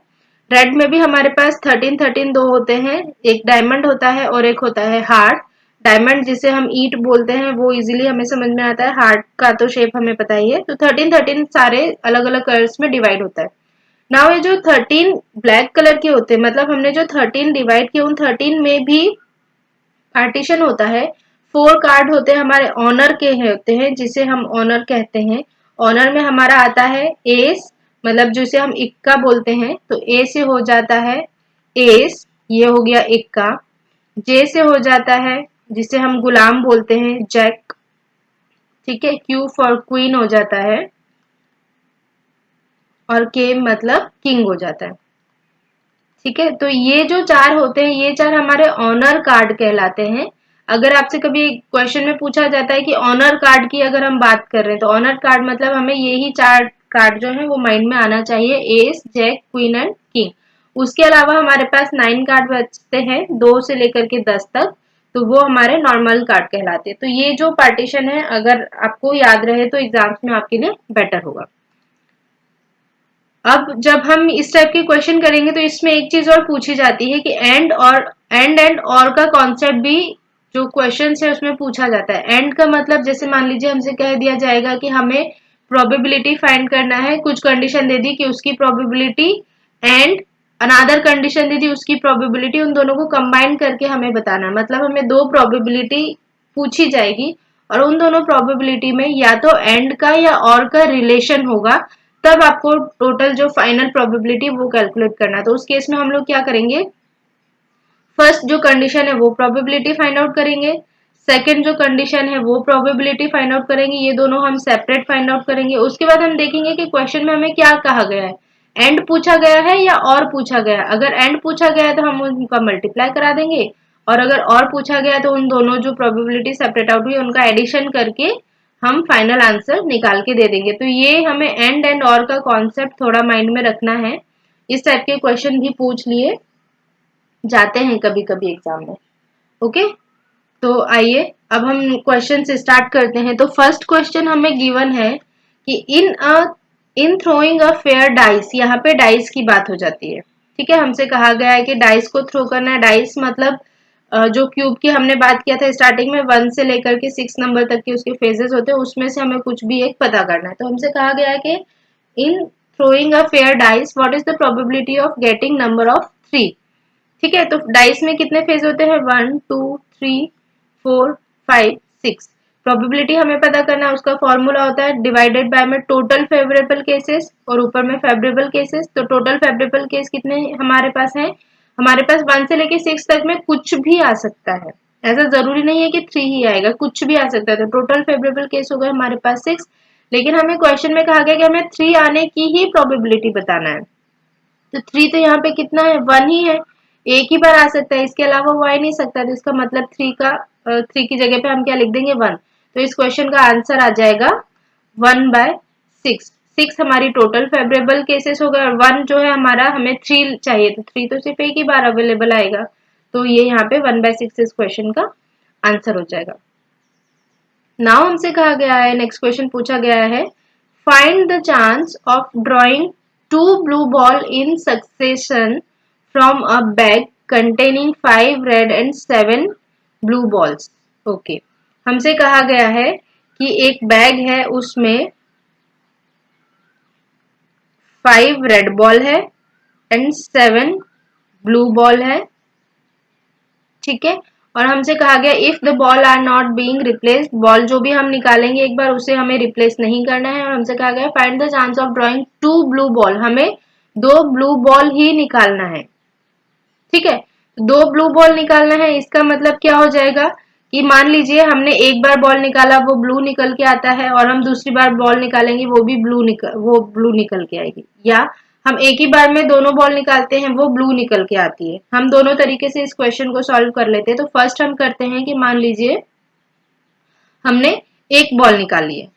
रेड में भी हमारे पास 13 दो होते हैं, एक डायमंड होता है और एक होता है हार्ट। डायमंड जिसे हम ईट बोलते हैं वो इजीली हमें समझ में आता है, हार्ट का तो शेप हमें पता ही है। तो 13 सारे अलग अलग कलर्स में डिवाइड होता है। नाउ ये जो 13 ब्लैक कलर के होते हैं, मतलब हमने जो 13 डिवाइड किए उन 13 में भी पार्टीशन होता है 4 कार्ड होते हैं हमारे ऑनर के होते हैं, जिसे हम ऑनर कहते हैं। ऑनर में हमारा आता है एस, मतलब जिसे हम इक्का बोलते हैं, तो ए से हो जाता है एस, ये हो गया इक्का। जे से हो जाता है जिसे हम गुलाम बोलते हैं, जैक। ठीक है, क्यू फॉर क्वीन हो जाता है, और के मतलब किंग हो जाता है। ठीक है, तो ये जो चार होते हैं, ये चार हमारे ऑनर कार्ड कहलाते हैं। अगर आपसे कभी क्वेश्चन में पूछा जाता है कि ऑनर कार्ड की अगर हम बात कर रहे हैं, तो ऑनर कार्ड मतलब हमें यही चार कार्ड जो है वो माइंड में आना चाहिए, ace, jack, queen and king. उसके अलावा हमारे पास 9 कार्ड बचते हैं, 2 से लेकर के 10 तक, तो वो हमारे नॉर्मल कार्ड कहलाते हैं। तो ये जो पार्टीशन है, अगर आपको याद रहे तो एग्जाम्स में आपके लिए बेटर होगा। अब जब हम इस टाइप के क्वेश्चन करेंगे तो इसमें एक चीज और पूछी जाती है कि एंड और का कॉन्सेप्ट भी जो क्वेश्चन है उसमें पूछा जाता है। एंड का मतलब जैसे मान लीजिए हमसे कह दिया जाएगा कि हमें प्रोबेबिलिटी फाइंड करना है, कुछ कंडीशन दे दी कि उसकी प्रोबेबिलिटी एंड अनदर कंडीशन दे दी उसकी प्रोबेबिलिटी, उन दोनों को कंबाइन करके हमें बताना है। मतलब हमें दो प्रोबेबिलिटी पूछी जाएगी और उन दोनों प्रोबेबिलिटी में या तो एंड का या और का रिलेशन होगा, तब आपको टोटल जो फाइनल प्रोबेबिलिटी वो कैलकुलेट करना है। तो उस केस में हम लोग क्या करेंगे, फर्स्ट जो कंडीशन है वो प्रोबेबिलिटी फाइंड आउट करेंगे, सेकंड जो कंडीशन है वो प्रोबेबिलिटी फाइंड आउट करेंगे, ये दोनों हम सेपरेट फाइंड आउट करेंगे। उसके बाद हम देखेंगे कि क्वेश्चन में हमें क्या कहा गया है, एंड पूछा गया है या और पूछा गया है। अगर एंड पूछा गया है तो हम उनका मल्टीप्लाई करा देंगे, और अगर और पूछा गया है तो उन दोनों जो प्रोबेबिलिटी सेपरेट आउट हुई उनका एडिशन करके हम फाइनल आंसर निकाल के दे देंगे। तो ये हमें एंड और का कॉन्सेप्ट थोड़ा माइंड में रखना है। इस टाइप के क्वेश्चन भी पूछ लिए जाते हैं कभी कभी एग्जाम में। ओके, तो आइए अब हम क्वेश्चन से स्टार्ट करते हैं। तो फर्स्ट क्वेश्चन हमें गिवन है कि इन थ्रोइंग अ फेयर डाइस, यहाँ पे डाइस की बात हो जाती है। ठीक है, हमसे कहा गया है कि डाइस को थ्रो करना है। डाइस मतलब जो क्यूब की हमने बात किया था स्टार्टिंग में, 1 से लेकर के 6 नंबर तक के उसके फेजेस होते हैं, उसमें से हमें कुछ भी एक पता करना है। तो हमसे कहा गया है कि इन throwing a fair dice what is the probability of getting number of 3। ठीक है, तो डाइस में कितने फेज होते हैं, 1 2 3 4 5 6। प्रोबेबिलिटी हमें पता करना है, उसका फॉर्मूला होता है डिवाइडेड बाय में टोटल फेवरेबल केसेस और ऊपर में फेवरेबल केसेस। तो टोटल फेवरेबल केस कितने हमारे पास हैं, हमारे पास 1 से लेके 6 तक में कुछ भी आ सकता है, ऐसा जरूरी नहीं है कि 3 ही आएगा, कुछ भी आ सकता है। तो टोटल फेवरेबल केस हो गए हमारे पास 6, लेकिन हमें क्वेश्चन में कहा गया कि हमें 3 आने की ही प्रोबेबिलिटी बताना है। तो 3 तो यहाँ पे कितना है, 1 ही है, एक ही बार आ सकता है, इसके अलावा वो आ ही नहीं सकता। तो इसका मतलब 3 की जगह पे हम क्या लिख देंगे, 1। तो इस क्वेश्चन का आंसर आ जाएगा 1/6। 6 हमारी टोटल फेवरेबल केसेस हो गए, और 1 जो है हमारा, हमें 3 चाहिए, तो 3 तो सिर्फ एक ही बार अवेलेबल आएगा। तो ये यहाँ पे 1/6 इस क्वेश्चन का आंसर हो जाएगा। नाउ हमसे कहा गया है, नेक्स्ट क्वेश्चन पूछा गया है, find the chance of drawing 2 blue ball in succession from a bag containing 5 red and 7 blue balls। Okay, हमसे कहा गया है कि एक बैग है, उसमें 5 रेड बॉल है एंड 7 ब्लू बॉल है। ठीक है, और हमसे कहा गया if the ball are not being replaced, ball जो भी हम निकालेंगे एक बार उसे हमें रिप्लेस नहीं करना है। और हमसे कहा गया find the chance of drawing 2 blue ball, हमें 2 ब्लू बॉल ही निकालना है। ठीक है, 2 ब्लू बॉल निकालना है, इसका मतलब क्या हो जाएगा कि मान लीजिए हमने एक बार बॉल निकाला वो ब्लू निकल के आता है, और हम दूसरी बार बॉल निकालेंगे वो भी ब्लू निकल के आएगी, या हम एक ही बार में दोनों बॉल निकालते हैं वो ब्लू निकल के आती है। हम दोनों तरीके से इस क्वेश्चन को सॉल्व कर लेते हैं। तो फर्स्ट हम करते हैं कि मान लीजिए हमने एक बॉल निकाली है,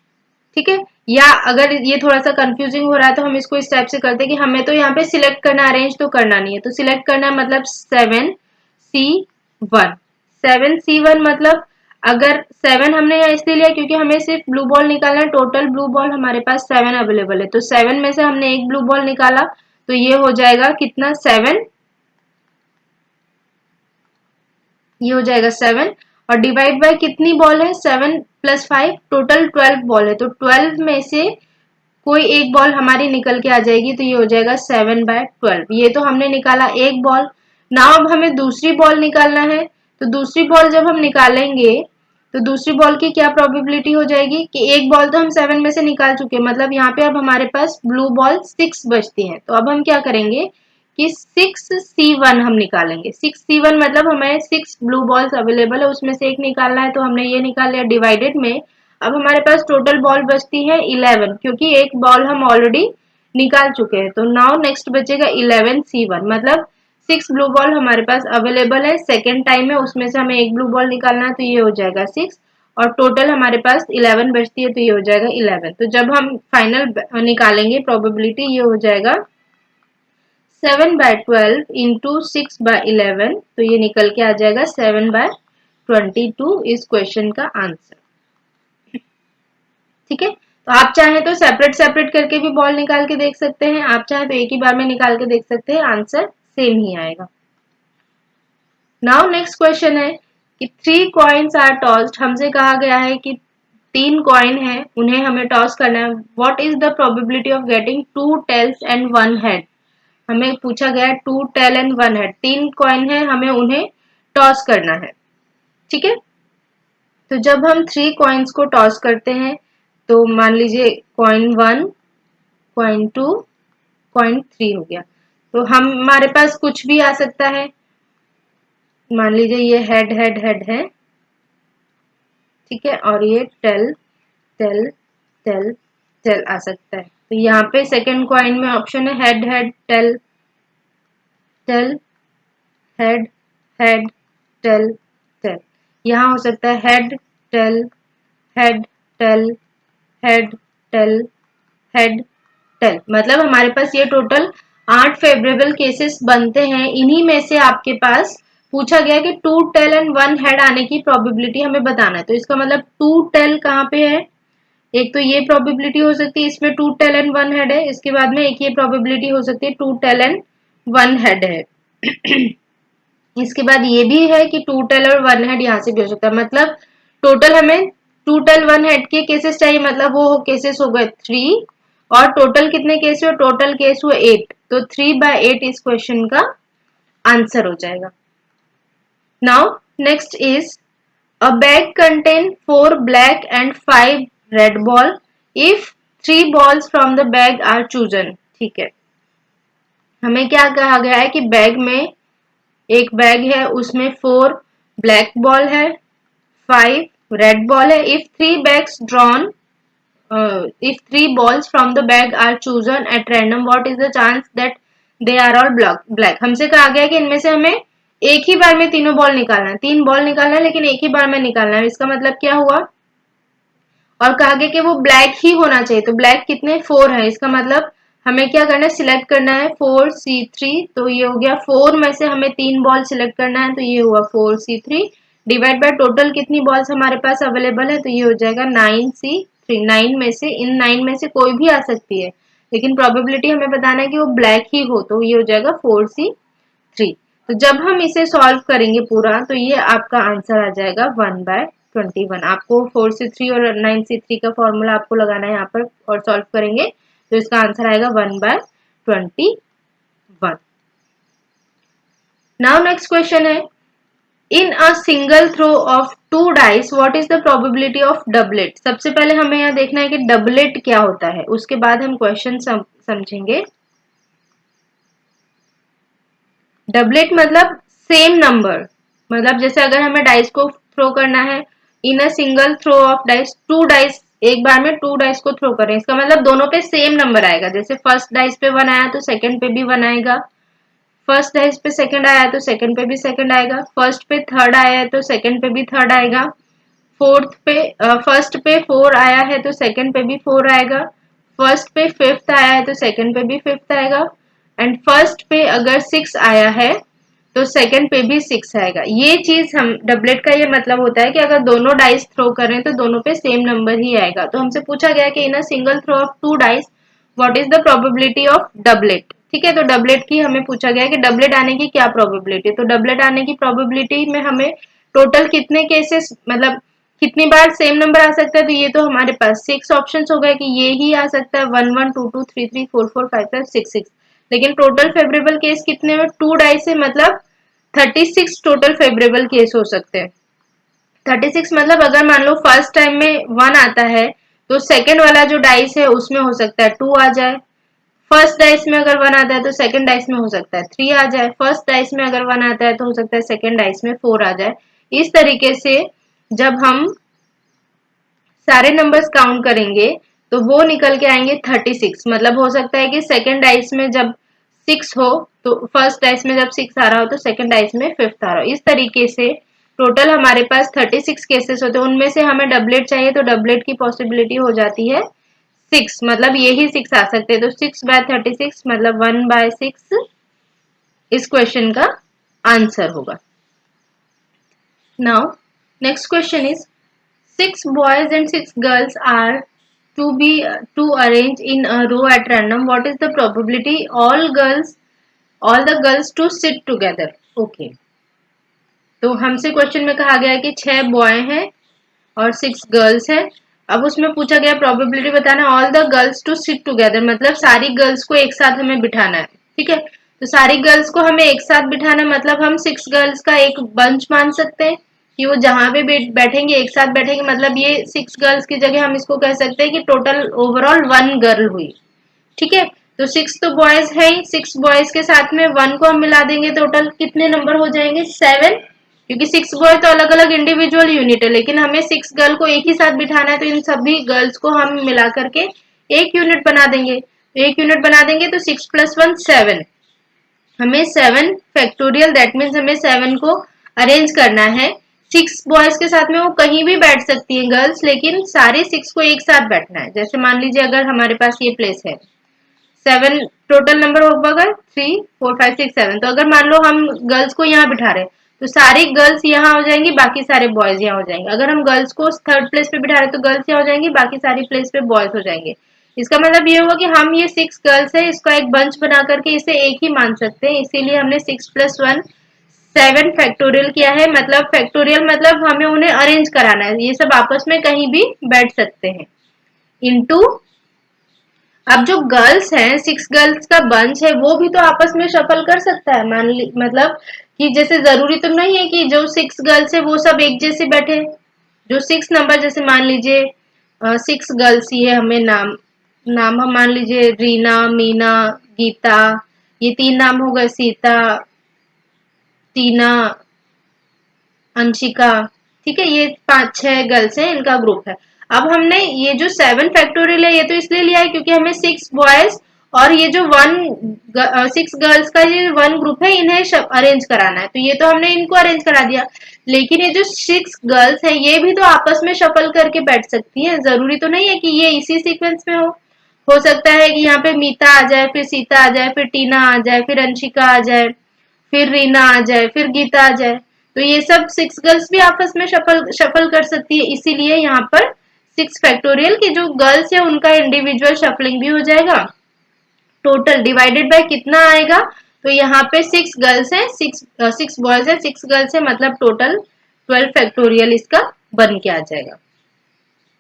ठीक है, या अगर ये थोड़ा सा कंफ्यूजिंग हो रहा है तो हम इसको इस टाइप से करते हैं कि हमें तो यहाँ पे सिलेक्ट करना, अरेंज तो करना नहीं है। तो सिलेक्ट करना है मतलब 7C1। 7C1 मतलब अगर 7 हमने यहाँ इसलिए लिया क्योंकि हमें सिर्फ ब्लू बॉल निकालना है, टोटल ब्लू बॉल हमारे पास 7 अवेलेबल है। तो 7 में से हमने एक ब्लू बॉल निकाला, तो ये हो जाएगा कितना, 7, ये हो जाएगा 7, और डिवाइड बाय कितनी बॉल है, 7 + 5, टोटल 12 बॉल है। तो 12 में से कोई एक बॉल हमारी निकल के आ जाएगी, तो ये हो जाएगा 7/12। ये तो हमने निकाला एक बॉल। नाउ अब हमें दूसरी बॉल निकालना है। तो दूसरी बॉल जब हम निकालेंगे तो दूसरी बॉल की क्या प्रोबेबिलिटी हो जाएगी कि एक बॉल तो हम 7 में से निकाल चुके हैं, मतलब यहाँ पे अब हमारे पास ब्लू बॉल 6 बचती है। तो अब हम क्या करेंगे कि 6C1 हम निकालेंगे। 6C1 मतलब हमें 6 ब्लू बॉल्स अवेलेबल है, उसमें से एक निकालना है, तो हमने ये निकाल लिया डिवाइडेड में। अब हमारे पास टोटल बॉल बचती है 11, क्योंकि एक बॉल हम ऑलरेडी निकाल चुके हैं। तो नाउ नेक्स्ट बचेगा 11C1, मतलब 6 ब्लू बॉल हमारे पास अवेलेबल है, सेकेंड टाइम है, उसमें से हमें एक ब्लू बॉल निकालना है, तो ये हो जाएगा 6, और टोटल हमारे पास 11 बचती है, तो ये हो जाएगा 11। तो जब हम फाइनल निकालेंगे प्रोबेबिलिटी, ये हो जाएगा 7/12 इंटू 6/11, तो ये निकल के आ जाएगा 7/22 इस क्वेश्चन का आंसर। ठीक है, तो आप चाहें तो सेपरेट सेपरेट करके भी बॉल निकाल के देख सकते हैं, आप चाहें तो एक ही बार में निकाल के देख सकते हैं, आंसर सेम ही आएगा। नाउ नेक्स्ट क्वेश्चन है कि 3 कॉइन्स आर टॉस्ड, हमसे कहा गया है कि 3 कॉइन है, उन्हें हमें टॉस करना है। What is the probability of getting 2 tails and 1 head, हमें पूछा गया है 2 टेल एंड 1 हेड, 3 कॉइन है, हमें उन्हें टॉस करना है। ठीक है, तो जब हम 3 कॉइन्स को टॉस करते हैं, तो मान लीजिए कॉइन 1, कॉइन 2, कॉइन 3 हो गया, तो हमारे पास कुछ भी आ सकता है। मान लीजिए ये हेड हेड हेड है, ठीक है, और ये टेल टेल टेल टेल आ सकता है। तो यहाँ पे सेकंड कॉइन में ऑप्शन है head head tail tail head head tail tail, यहाँ हो सकता है head tail head tail head tail head tail, मतलब हमारे पास ये टोटल 8 फेवरेबल केसेस बनते हैं। इन्हीं में से आपके पास पूछा गया कि 2 टेल एंड 1 हेड आने की प्रोबेबिलिटी हमें बताना है। तो इसका मतलब 2 टेल कहाँ पे है, एक तो ये प्रोबेबिलिटी हो सकती है, इसमें 2 टेल एंड 1 हेड है, इसके बाद में एक ये प्रोबेबिलिटी हो सकती है 2 टेल एंड 1 हेड है। इसके बाद ये भी है कि 2 टेल और 1 हेड यहाँ से भी हो सकता है, मतलब टोटल हमें 2 टेल 1 हेड के केसेस चाहिए, मतलब वो केसेस हो गए 3, और टोटल कितने केस हुए, टोटल केस हुए 8, तो 3/8 इस क्वेश्चन का आंसर हो जाएगा। Now next is a bag contain 4 black and 5 red ball if 3 balls from the bag are chosen। ठीक है, हमें क्या कहा गया है कि बैग में, एक बैग है उसमें 4 ब्लैक बॉल है, 5 रेड बॉल है। If 3 bags drawn if 3 balls from the bag are chosen at random, what is the chance that they are all black। हमसे कहा गया है कि इनमें से हमें एक ही बार में तीनों बॉल निकालना है, 3 बॉल निकालना है, लेकिन एक ही बार में निकालना है। इसका मतलब क्या हुआ, और कहा गया कि वो ब्लैक ही होना चाहिए, तो ब्लैक कितने 4 है, इसका मतलब हमें क्या करना है, सिलेक्ट करना है 4C3, तो ये हो गया 4 में से हमें 3 बॉल सिलेक्ट करना है, तो ये हुआ 4C3 डिवाइड बाय टोटल कितनी बॉल्स हमारे पास अवेलेबल है, तो ये हो जाएगा 9C3। 9 में से, इन 9 में से कोई भी आ सकती है, लेकिन प्रोबेबिलिटी हमें बताना है कि वो ब्लैक ही हो, तो ये हो जाएगा 4C3। तो जब हम इसे सॉल्व करेंगे पूरा, तो ये आपका आंसर आ जाएगा 1/21। आपको 4C3 और 9C3 का फॉर्मूला आपको लगाना है यहाँ पर और सॉल्व करेंगे, तो इसका आंसर आएगा 1/21। नाउ नेक्स्ट क्वेश्चन है, in a single throw of 2 dice what is the probability of doublet. सबसे पहले हमें यहाँ देखना है कि डबलेट क्या होता है, उसके बाद हम क्वेश्चन समझेंगे। डबलेट मतलब सेम नंबर, मतलब जैसे अगर हमें डाइस को थ्रो करना है, in a single throw of dice, 2 dice, एक बार में 2 डाइस को थ्रो करें, इसका मतलब दोनों पे सेम नंबर आएगा। जैसे फर्स्ट डाइस पे 1 आया तो सेकंड पे भी 1 आएगा, फर्स्ट डाइस पे सेकंड आया तो सेकंड पे भी सेकंड आएगा, फर्स्ट पे थर्ड आया है तो सेकंड पे भी थर्ड आएगा, फोर्थ पे फर्स्ट पे 4 आया है तो सेकंड पे भी 4 आएगा, फर्स्ट पे 5th आया है तो सेकंड पे भी 5th आएगा, एंड फर्स्ट पे अगर 6 आया है तो सेकंड पे भी 6 आएगा। ये चीज हम डबलेट का ये मतलब होता है कि अगर दोनों डाइस थ्रो करें तो दोनों पे सेम नंबर ही आएगा। तो हमसे पूछा गया कि in a single throw of 2 dice what is the probability of doublet. ठीक है, तो डबलेट की हमें पूछा गया कि डबलेट आने की क्या प्रोबेबिलिटी, तो डबलेट आने की प्रोबेबिलिटी में हमें टोटल कितने केसेस, मतलब कितनी बार सेम नंबर आ सकता है, तो ये तो हमारे पास 6 ऑप्शंस हो गए कि ये ही आ सकता है 1 1 2 2 3 3 4 4 5 5 6 6, लेकिन टोटल फेवरेबल केस कितने में, 2 डाइस से, मतलब 36 टोटल फेवरेबल केस हो सकते हैं। 36 मतलब अगर मान लो फर्स्ट टाइम में 1 आता है तो सेकंड वाला जो डाइस है उसमें हो सकता है 2 आ जाए। फर्स्ट डाइस में अगर 1 आता है तो सेकंड डाइस में हो सकता है 3 आ जाए। फर्स्ट डाइस में अगर 1 आता है तो हो सकता है सेकंड डाइस में 4 आ जाए। इस तरीके से जब हम सारे नंबर्स काउंट करेंगे तो वो निकल के आएंगे 36। मतलब हो सकता है कि सेकंड डाइस में जब 6 हो तो फर्स्ट डाइस में जब 6 आ रहा हो तो सेकंड डाइस में 5th आ रहा हो। इस तरीके से टोटल हमारे पास 36 केसेस होते हैं। उनमें से हमें डबलेट चाहिए तो डबलेट की पॉसिबिलिटी हो जाती है 6। मतलब ये ही 6 आ सकते हैं। तो 6/36 मतलब 1/6 इस क्वेश्चन का आंसर होगा। Now next question is 6 boys and 6 girls are to arrange in a row at random. What is the probability all the girls to sit together? Okay. तो हमसे क्वेश्चन में कहा गया है कि 6 बॉय हैं और 6 गर्ल्स हैं। अब उसमें पूछा गया प्रोबेबिलिटी बताना all the girls to sit together, मतलब सारी गर्ल्स को एक साथ हमें बिठाना है। ठीक है, तो सारी गर्ल्स को हमें एक साथ बिठाना मतलब हम 6 गर्ल्स का एक बंच मान सकते हैं कि वो जहां पे बैठेंगे एक साथ बैठेंगे। मतलब ये 6 गर्ल्स की जगह हम इसको कह सकते हैं कि टोटल ओवरऑल 1 गर्ल हुई। ठीक है, तो 6 तो बॉयज है ही, 6 बॉयज के साथ में 1 को हम मिला देंगे, टोटल कितने नंबर हो जाएंगे 7। क्योंकि 6 बॉय तो अलग अलग इंडिविजुअल यूनिट है लेकिन हमें 6 गर्ल को एक ही साथ बिठाना है तो इन सभी गर्ल्स को हम मिला करके एक यूनिट बना देंगे। तो एक यूनिट बना देंगे तो 6 + 1 7। हमें 7 फैक्टोरियल दैट मीन्स हमें 7 को अरेंज करना है। 6 बॉयज के साथ में वो कहीं भी बैठ सकती है गर्ल्स, लेकिन सारे 6 को एक साथ बैठना है। जैसे मान लीजिए अगर हमारे पास ये प्लेस है 7, टोटल नंबर होगा 3 4 5 6 7। तो अगर मान लो हम गर्ल्स को यहाँ बिठा रहे हैं तो सारी गर्ल्स यहाँ हो जाएंगी, बाकी सारे बॉयज यहाँ हो जाएंगे। अगर हम गर्ल्स को थर्ड प्लेस पे बिठा रहे तो गर्ल्स यहाँ हो जाएंगी, बाकी सारी प्लेस पे बॉयज हो जाएंगे। इसका मतलब ये हुआ कि हम ये 6 गर्ल्स है इसका एक बंच बना करके इसे एक ही मान सकते हैं। इसीलिए हमने 6 + 1 7 फैक्टोरियल किया है। मतलब फैक्टोरियल मतलब हमें उन्हें अरेंज कराना है, ये सब आपस में कहीं भी बैठ सकते हैं। इंटू अब जो गर्ल्स हैं 6 गर्ल्स का बंच है वो भी तो आपस में शफल कर सकता है। मतलब कि जैसे जरूरी तो नहीं है कि जो 6 गर्ल्स है वो सब एक जैसे बैठे। जो 6 नंबर जैसे मान लीजिए 6 गर्ल्स ये हमें नाम नाम हम मान लीजिए रीना, मीना, गीता, ये 3 नाम हो गए, सीता, टीना, अंशिका। ठीक है, ये 5-6 गर्ल्स हैं, इनका ग्रुप है। अब हमने ये जो 7 फैक्टोरियल है ये तो इसलिए लिया है क्योंकि हमें 6 बॉयज और ये जो 6 गर्ल्स का ये 1 ग्रुप है इन्हें अरेंज कराना है। तो ये तो हमने इनको अरेंज करा दिया, लेकिन ये जो 6 गर्ल्स है ये भी तो आपस में शफल करके बैठ सकती हैं। जरूरी तो नहीं है कि ये इसी सीक्वेंस में हो सकता है कि यहाँ पे मीता आ जाए, फिर सीता आ जाए, फिर टीना आ जाए, फिर अंशिका आ जाए, फिर रीना आ जाए, फिर गीता आ जाए। तो ये सब 6 गर्ल्स भी आपस में शफल शफल कर सकती है। इसीलिए यहाँ पर 6 फैक्टोरियल की जो गर्ल्स है उनका इंडिविजुअल शफलिंग भी हो जाएगा। टोटल डिवाइडेड बाय कितना आएगा, तो यहाँ पे 6 गर्ल्स है, 6 बॉयज है, 6 गर्ल्स है, मतलब टोटल 12 फैक्टोरियल इसका बन के आ जाएगा।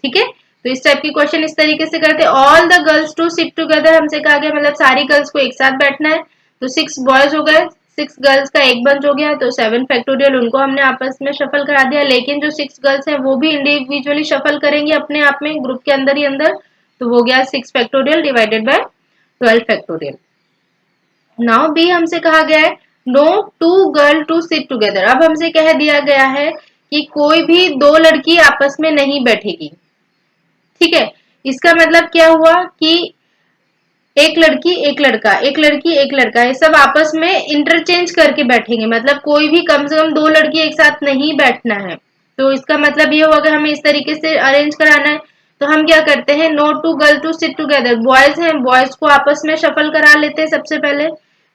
ठीक है, तो इस टाइप की क्वेश्चन इस तरीके से करते हैं। All the girls to sit together हमसे कहा गया मतलब सारी गर्ल्स को एक साथ बैठना है। तो 6 बॉयज हो गए, 6 गर्ल्स का एक बंच हो गया, तो 7 फैक्टोरियल उनको हमने आपस में शफल करा दिया। लेकिन जो 6 गर्ल्स हैं वो भी इंडिविजुअली शफल करेंगे अपने आप में ग्रुप के अंदर ही अंदर। तो वो गया 6 factorial divided by 12 factorial. Now B हमसे कहा गया है no 2 girl to sit together. अब हमसे कह दिया गया है कि कोई भी 2 लड़की आपस में नहीं बैठेगी। ठीक है, इसका मतलब क्या हुआ कि एक लड़की एक लड़का, एक लड़की एक लड़का, ये सब आपस में इंटरचेंज करके बैठेंगे। मतलब कोई भी कम से कम 2 लड़की एक साथ नहीं बैठना है। तो इसका मतलब ये होगा हमें इस तरीके से अरेंज कराना है। तो हम क्या करते हैं, no 2 girl to sit together. Boys हैं, बॉयज को आपस में शफल करा लेते हैं सबसे पहले।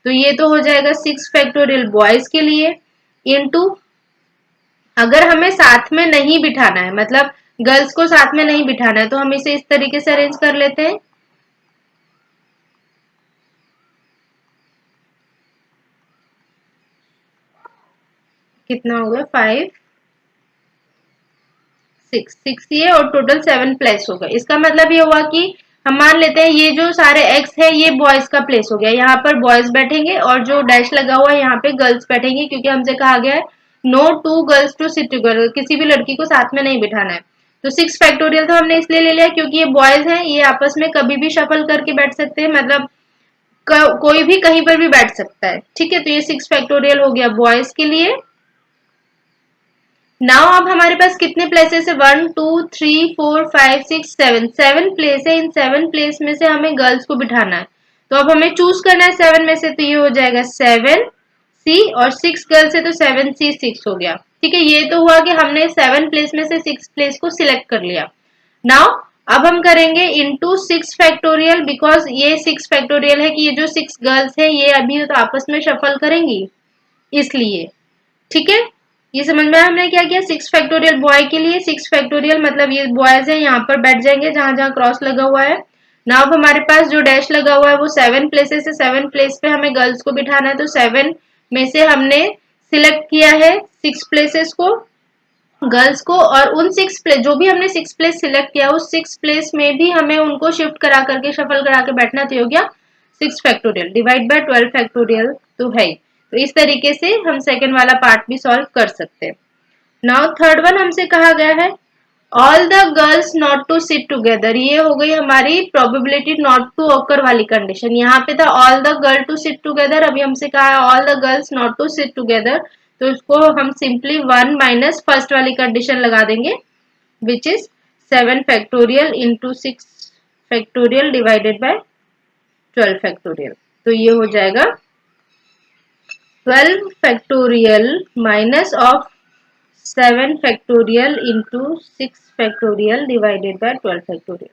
तो ये तो हो जाएगा 6 फैक्टोरियल बॉयज के लिए इनटू, अगर हमें साथ में नहीं बिठाना है मतलब गर्ल्स को साथ में नहीं बिठाना है तो हम इसे इस तरीके से अरेंज कर लेते हैं। कितना होगा 5 6 ये और टोटल 7 प्लेस होगा। इसका मतलब ये हुआ कि हम मान लेते हैं ये जो सारे एक्स है ये बॉयज का प्लेस हो गया, यहाँ पर बॉयज बैठेंगे और जो डैश लगा हुआ है यहाँ पे गर्ल्स बैठेंगे क्योंकि हमसे कहा गया है no two girls to sit together, किसी भी लड़की को साथ में नहीं बिठाना है। तो 6 फैक्टोरियल तो हमने इसलिए ले लिया क्योंकि ये बॉयज हैं, ये आपस में कभी भी शफल करके बैठ सकते हैं, मतलब कोई भी कहीं पर भी बैठ सकता है। ठीक है, तो ये 6 फैक्टोरियल हो गया बॉयज के लिए। नाउ अब हमारे पास कितने प्लेसेस है, 1 2 3 4 5 6 7, 7 प्लेस है। इन 7 प्लेस में से हमें गर्ल्स को बिठाना है। तो अब हमें चूज करना है 7 में से, तो ये हो जाएगा 7 सी, और 6 गर्ल्स है तो 7 सी 6 हो गया। ठीक है, ये तो हुआ कि हमने 7 प्लेस में से 6 प्लेस को सिलेक्ट कर लिया। नाउ अब हम करेंगे इनटू 6 फैक्टोरियल, बिकॉज ये 6 फैक्टोरियल है कि ये जो 6 गर्ल्स है ये अभी तो आपस में शफल करेंगी, इसलिए। ठीक है, ये समझ में आया हमने क्या किया। 6 फैक्टोरियल बॉय के लिए, 6 फैक्टोरियल मतलब ये बॉयज है, यहाँ पर बैठ जाएंगे जहां जहां क्रॉस लगा हुआ है। नाउ अब हमारे पास जो डैश लगा हुआ है वो 7 प्लेसेस है, 7 प्लेस पे हमें गर्ल्स को बिठाना है। तो 7 में से हमने सिलेक्ट किया है 6 प्लेसेस को, गर्ल्स को, और उन 6 प्लेस जो भी हमने 6 प्लेस सिलेक्ट किया उस 6 प्लेस में भी हमें उनको शिफ्ट करा करके शफल करा के बैठना, तो हो गया 6 फैक्टोरियल डिवाइड बाय 12 फैक्टोरियल तो है। तो इस तरीके से हम सेकंड वाला पार्ट भी सॉल्व कर सकते हैं। नाउ थर्ड वन हमसे कहा गया है all the girls not to sit together, ये हो गई हमारी प्रोबेबिलिटी नॉट टू ऑकर वाली कंडीशन। यहाँ पे था all the girl to sit together, अभी हमसे कहा है all the girls not to sit together, तो इसको हम सिंपली 1 माइनस फर्स्ट वाली कंडीशन लगा देंगे, which is 7 factorial into 6 factorial divided by 12 factorial. तो ये हो जाएगा 12 factorial minus of 7 factorial into 6 factorial divided by 12 factorial.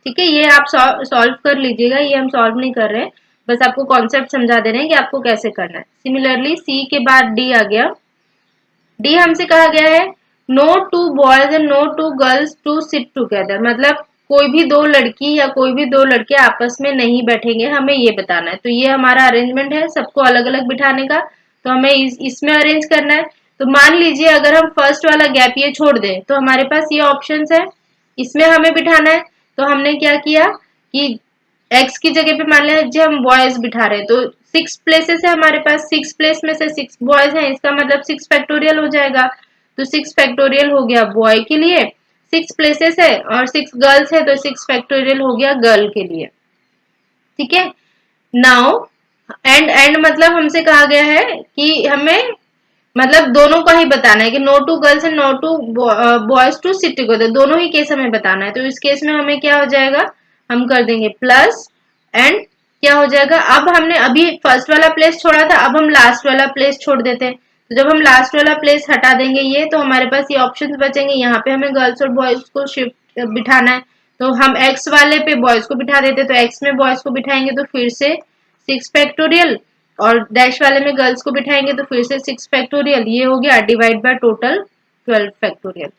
ठीक है, ये आप सॉल्व कर लीजिएगा, ये हम सॉल्व नहीं कर रहे हैं, बस आपको कॉन्सेप्ट समझा दे रहे हैं कि आपको कैसे करना है। सिमिलरली सी के बाद डी आ गया। डी हमसे कहा गया है no two boys and no two girls to sit together, मतलब कोई भी दो लड़की या कोई भी दो लड़के आपस में नहीं बैठेंगे, हमें ये बताना है। तो ये हमारा अरेंजमेंट है सबको अलग अलग बिठाने का, तो हमें इसमें अरेंज करना है। तो मान लीजिए अगर हम फर्स्ट वाला गैप ये छोड़ दें तो हमारे पास ये ऑप्शंस है, इसमें हमें बिठाना है। तो हमने क्या किया कि एक्स की जगह पे मान लीजिए हम बॉयज बिठा रहे हैं, तो 6 प्लेसेस है हमारे पास, 6 प्लेस में से 6 बॉयज हैं, इसका मतलब 6 फैक्टोरियल हो जाएगा। तो 6 फैक्टोरियल हो गया बॉय के लिए, 6 प्लेसेस है और 6 गर्ल्स है तो 6 फैक्टोरियल हो गया गर्ल के लिए। ठीक है, नाउ एंड मतलब हमसे कहा गया है कि हमें मतलब दोनों का ही बताना है कि no two girls and no two boys to sit together, दोनों ही केस हमें बताना है। तो इस केस में हमें क्या हो जाएगा, हम कर देंगे प्लस एंड क्या हो जाएगा, अब हमने अभी फर्स्ट वाला प्लेस छोड़ा था, अब हम लास्ट वाला प्लेस छोड़ देते हैं। तो जब हम लास्ट वाला प्लेस हटा देंगे ये, तो हमारे पास ये ऑप्शंस बचेंगे, यहाँ पे हमें गर्ल्स और बॉयज को शिफ्ट बिठाना है। तो हम एक्स वाले पे बॉयज को बिठा देते, तो एक्स में बॉयज को बिठाएंगे तो फिर से 6 फैक्टोरियल, और डैश वाले में गर्ल्स को बिठाएंगे तो फिर से 6 फैक्टोरियल, ये हो गया डिवाइड बाय टोटल 12 फैक्टोरियल।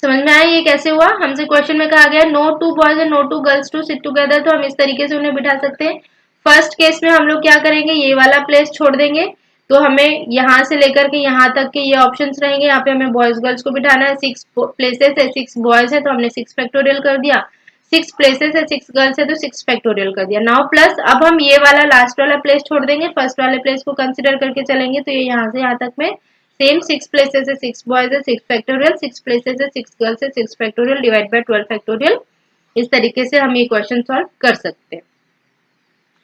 समझ में आया ये कैसे हुआ। हमसे क्वेश्चन में कहा गया no two boys and no two girls to sit together, तो हम इस तरीके से उन्हें बिठा सकते हैं। फर्स्ट केस में हम लोग क्या करेंगे, ये वाला प्लेस छोड़ देंगे, तो हमें यहाँ से लेकर के यहाँ तक के ये ऑप्शंस रहेंगे। यहाँ पे हमें बॉयज गर्ल्स को बिठाना है, 6 प्लेसेस है, 6 बॉयज है तो हमने 6 फैक्टोरियल कर दिया, 6 प्लेसेस है, 6 गर्ल्स है तो 6 फैक्टोरियल कर दिया। नाउ प्लस अब हम ये वाला लास्ट वाला प्लेस छोड़ देंगे, फर्स्ट वाले प्लेस को कंसिडर करके चलेंगे, तो ये यहाँ से यहाँ तक में सेम 6 प्लेसेस है, 6 बॉयज है, 6 फैक्टोरियल, 6 प्लेसेस है, 6 गर्ल्स है, 6 फैक्टोरियल डिवाइड बाय 12 फैक्टोरियल। इस तरीके से हम ये क्वेश्चन सॉल्व कर सकते हैं।